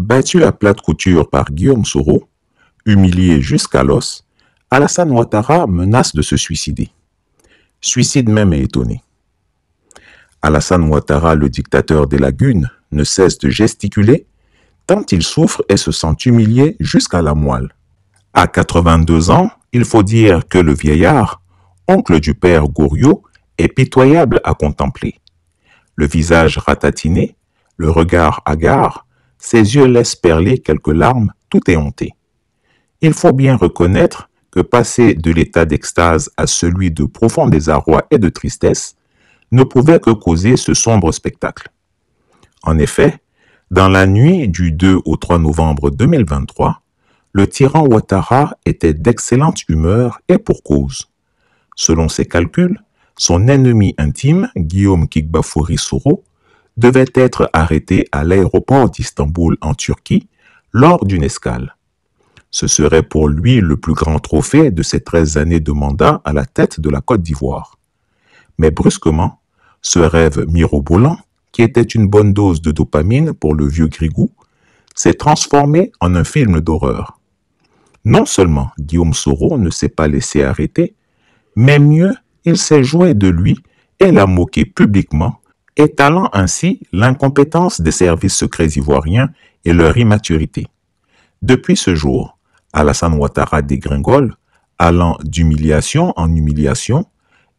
Battu à plate couture par Guillaume Soro, humilié jusqu'à l'os, Alassane Ouattara menace de se suicider. Suicide même et étonné. Alassane Ouattara, le dictateur des lagunes, ne cesse de gesticuler tant il souffre et se sent humilié jusqu'à la moelle. À 82 ans, il faut dire que le vieillard, oncle du père Goriot, est pitoyable à contempler. Le visage ratatiné, le regard hagard, ses yeux laissent perler quelques larmes tout éhonté. Il faut bien reconnaître que passer de l'état d'extase à celui de profond désarroi et de tristesse ne pouvait que causer ce sombre spectacle. En effet, dans la nuit du 2 au 3 novembre 2023, le tyran Ouattara était d'excellente humeur et pour cause. Selon ses calculs, son ennemi intime, Guillaume Kikbafouri Soro, devait être arrêté à l'aéroport d'Istanbul en Turquie lors d'une escale. Ce serait pour lui le plus grand trophée de ses 13 années de mandat à la tête de la Côte d'Ivoire. Mais brusquement, ce rêve mirobolant, qui était une bonne dose de dopamine pour le vieux Grigou, s'est transformé en un film d'horreur. Non seulement Guillaume Soro ne s'est pas laissé arrêter, mais mieux, il s'est joué de lui et l'a moqué publiquement, étalant ainsi l'incompétence des services secrets ivoiriens et leur immaturité. Depuis ce jour, Alassane Ouattara dégringole, allant d'humiliation en humiliation,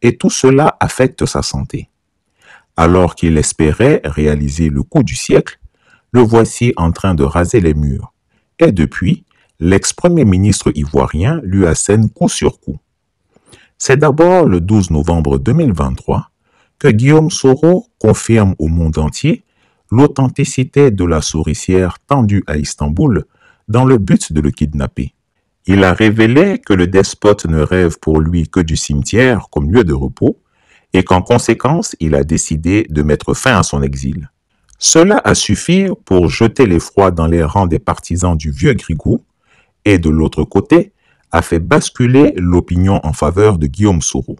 et tout cela affecte sa santé. Alors qu'il espérait réaliser le coup du siècle, le voici en train de raser les murs. Et depuis, l'ex-premier ministre ivoirien lui assène coup sur coup. C'est d'abord le 12 novembre 2023 que Guillaume Soro confirme au monde entier l'authenticité de la souricière tendue à Istanbul dans le but de le kidnapper. Il a révélé que le despote ne rêve pour lui que du cimetière comme lieu de repos et qu'en conséquence, il a décidé de mettre fin à son exil. Cela a suffi pour jeter l'effroi dans les rangs des partisans du vieux Grigou et de l'autre côté, a fait basculer l'opinion en faveur de Guillaume Soro.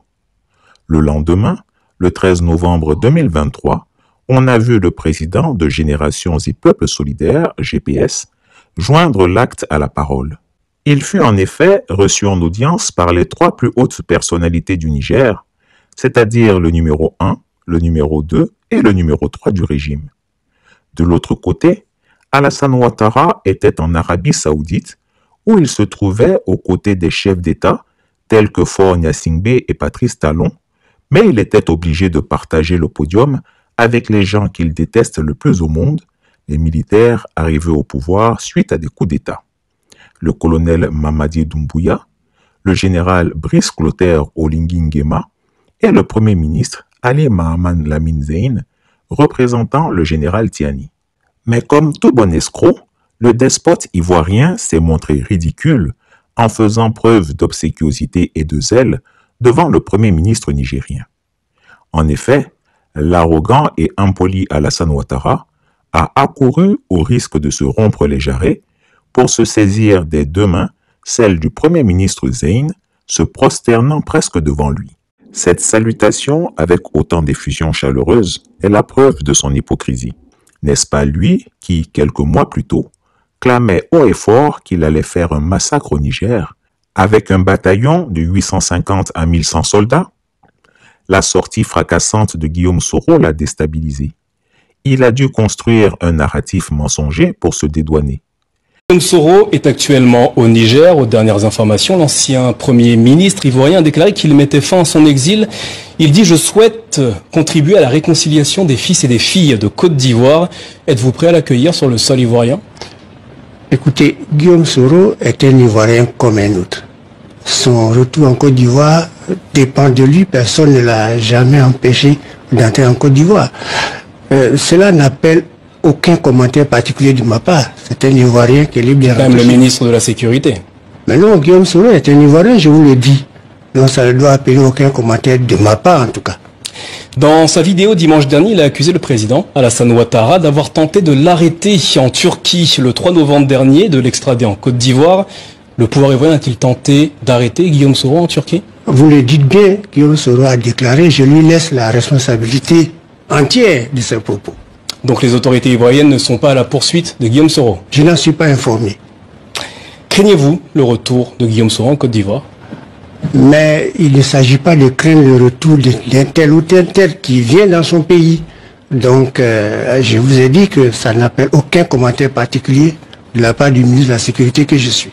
Le lendemain, le 13 novembre 2023, on a vu le président de Générations et Peuples Solidaires, GPS, joindre l'acte à la parole. Il fut en effet reçu en audience par les 3 plus hautes personnalités du Niger, c'est-à-dire le numéro 1, le numéro 2 et le numéro 3 du régime. De l'autre côté, Alassane Ouattara était en Arabie Saoudite, où il se trouvait aux côtés des chefs d'État tels que Faure Gnassingbé et Patrice Talon, mais il était obligé de partager le podium avec les gens qu'il déteste le plus au monde, les militaires arrivés au pouvoir suite à des coups d'État. Le colonel Mamadi Doumbouya, le général Brice Clotaire Oligui Nguema et le premier ministre Ali Mahaman Lamine Zeine, représentant le général Tiani. Mais comme tout bon escroc, le despote ivoirien s'est montré ridicule en faisant preuve d'obséquiosité et de zèle devant le premier ministre nigérien. En effet, l'arrogant et impoli Alassane Ouattara a accouru au risque de se rompre les jarrets pour se saisir des 2 mains, celles du premier ministre Zeine, se prosternant presque devant lui. Cette salutation avec autant d'effusion chaleureuse est la preuve de son hypocrisie. N'est-ce pas lui qui, quelques mois plus tôt, clamait haut et fort qu'il allait faire un massacre au Niger avec un bataillon de 850 à 1100 soldats? La sortie fracassante de Guillaume Soro l'a déstabilisé. Il a dû construire un narratif mensonger pour se dédouaner. Guillaume Soro est actuellement au Niger. Aux dernières informations, l'ancien Premier ministre ivoirien a déclaré qu'il mettait fin à son exil. Il dit « Je souhaite contribuer à la réconciliation des fils et des filles de Côte d'Ivoire ». Êtes-vous prêt à l'accueillir sur le sol ivoirien? Écoutez, Guillaume Soro est un Ivoirien comme un autre. Son retour en Côte d'Ivoire dépend de lui. Personne ne l'a jamais empêché d'entrer en Côte d'Ivoire. Cela n'appelle aucun commentaire particulier de ma part. C'est un Ivoirien qui est libre de rentrer. Même le ministre de la Sécurité. Mais non, Guillaume Soro est un Ivoirien, je vous le dis. Donc ça ne doit appeler aucun commentaire de ma part en tout cas. Dans sa vidéo dimanche dernier, il a accusé le président Alassane Ouattara d'avoir tenté de l'arrêter en Turquie le 3 novembre dernier, de l'extrader en Côte d'Ivoire. Le pouvoir ivoirien a-t-il tenté d'arrêter Guillaume Soro en Turquie? Vous le dites bien, Guillaume Soro a déclaré, je lui laisse la responsabilité entière de ses propos. Donc les autorités ivoiriennes ne sont pas à la poursuite de Guillaume Soro. Je n'en suis pas informé. Craignez-vous le retour de Guillaume Soro en Côte d'Ivoire? Mais il ne s'agit pas de craindre le retour d'un tel ou tel qui vient dans son pays. Donc, je vous ai dit que ça n'appelle aucun commentaire particulier de la part du ministre de la Sécurité que je suis.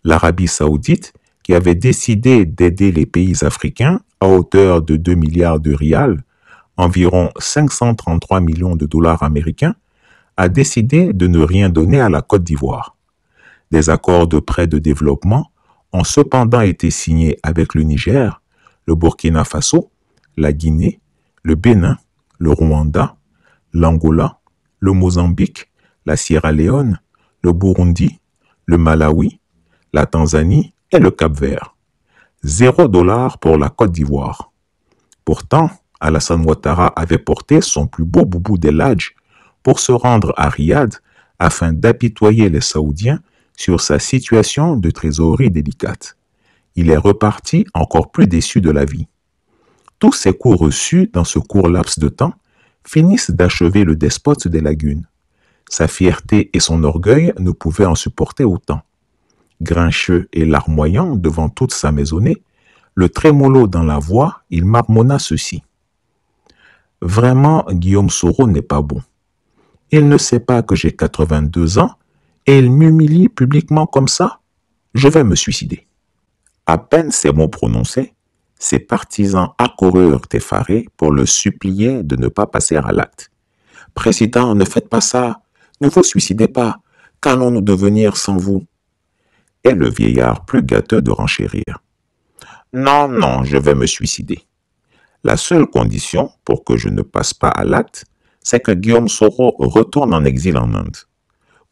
L'Arabie Saoudite, qui avait décidé d'aider les pays africains à hauteur de 2 milliards de rials, environ 533 millions de dollars américains, a décidé de ne rien donner à la Côte d'Ivoire. Des accords de prêt de développement ont cependant été signés avec le Niger, le Burkina Faso, la Guinée, le Bénin, le Rwanda, l'Angola, le Mozambique, la Sierra Leone, le Burundi, le Malawi, la Tanzanie et le Cap-Vert. 0 $ pour la Côte d'Ivoire. Pourtant, Alassane Ouattara avait porté son plus beau boubou d'El Hadj pour se rendre à Riyad afin d'apitoyer les Saoudiens sur sa situation de trésorerie délicate. Il est reparti encore plus déçu de la vie. Tous ces coups reçus dans ce court laps de temps finissent d'achever le despote des lagunes. Sa fierté et son orgueil ne pouvaient en supporter autant. Grincheux et larmoyant devant toute sa maisonnée, le trémolo dans la voix, il marmonna ceci. « Vraiment, Guillaume Soro n'est pas bon. Il ne sait pas que j'ai 82 ans et il m'humilie publiquement comme ça. Je vais me suicider. » À peine ces mots prononcés, ses partisans accoururent effarés pour le supplier de ne pas passer à l'acte. « Président, ne faites pas ça. Ne vous suicidez pas. Qu'allons-nous devenir sans vous ?» Et le vieillard plus gâteux de renchérir. « Non, non, je vais me suicider. La seule condition pour que je ne passe pas à l'acte, c'est que Guillaume Soro retourne en exil en Inde.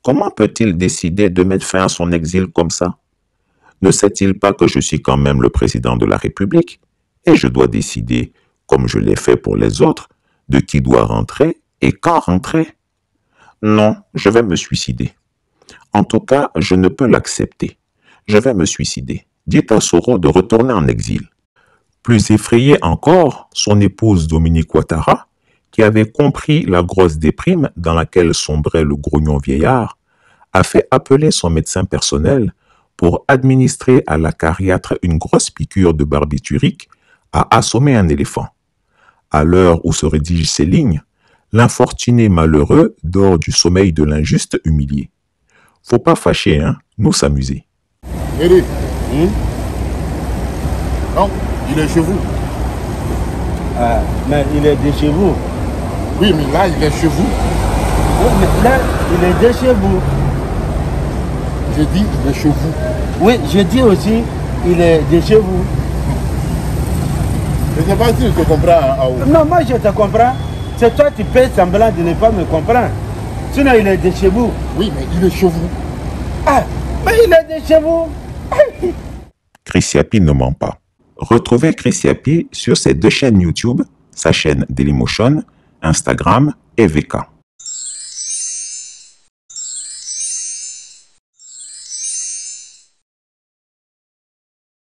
Comment peut-il décider de mettre fin à son exil comme ça? Ne sait-il pas que je suis quand même le président de la République et je dois décider, comme je l'ai fait pour les autres, de qui doit rentrer et quand rentrer? Non, je vais me suicider. En tout cas, je ne peux l'accepter. Je vais me suicider. Dites à Soro de retourner en exil. » Plus effrayée encore, son épouse Dominique Ouattara, qui avait compris la grosse déprime dans laquelle sombrait le grognon vieillard, a fait appeler son médecin personnel pour administrer à l'acariâtre une grosse piqûre de barbiturique à assommer un éléphant. À l'heure où se rédigent ces lignes, l'infortuné malheureux dort du sommeil de l'injuste humilié. Faut pas fâcher, hein, nous s'amuser. Eric, non, il est chez vous. Ah, mais il est de chez vous. Oui, mais là, il est chez vous. Oui, mais là, il est de chez vous. Je dis, il est chez vous. Oui, je dis aussi, il est de chez vous. Je ne sais pas si je te comprends, Aou. Non, moi je te comprends. C'est toi qui fais semblant de ne pas me comprendre. Sinon, il est de chez vous. Oui, mais il est chez vous. Ah, mais il est de chez vous. Chris Yapi ne ment pas. Retrouvez Chris Yapi sur ses 2 chaînes YouTube, sa chaîne Dailymotion, Instagram et VK.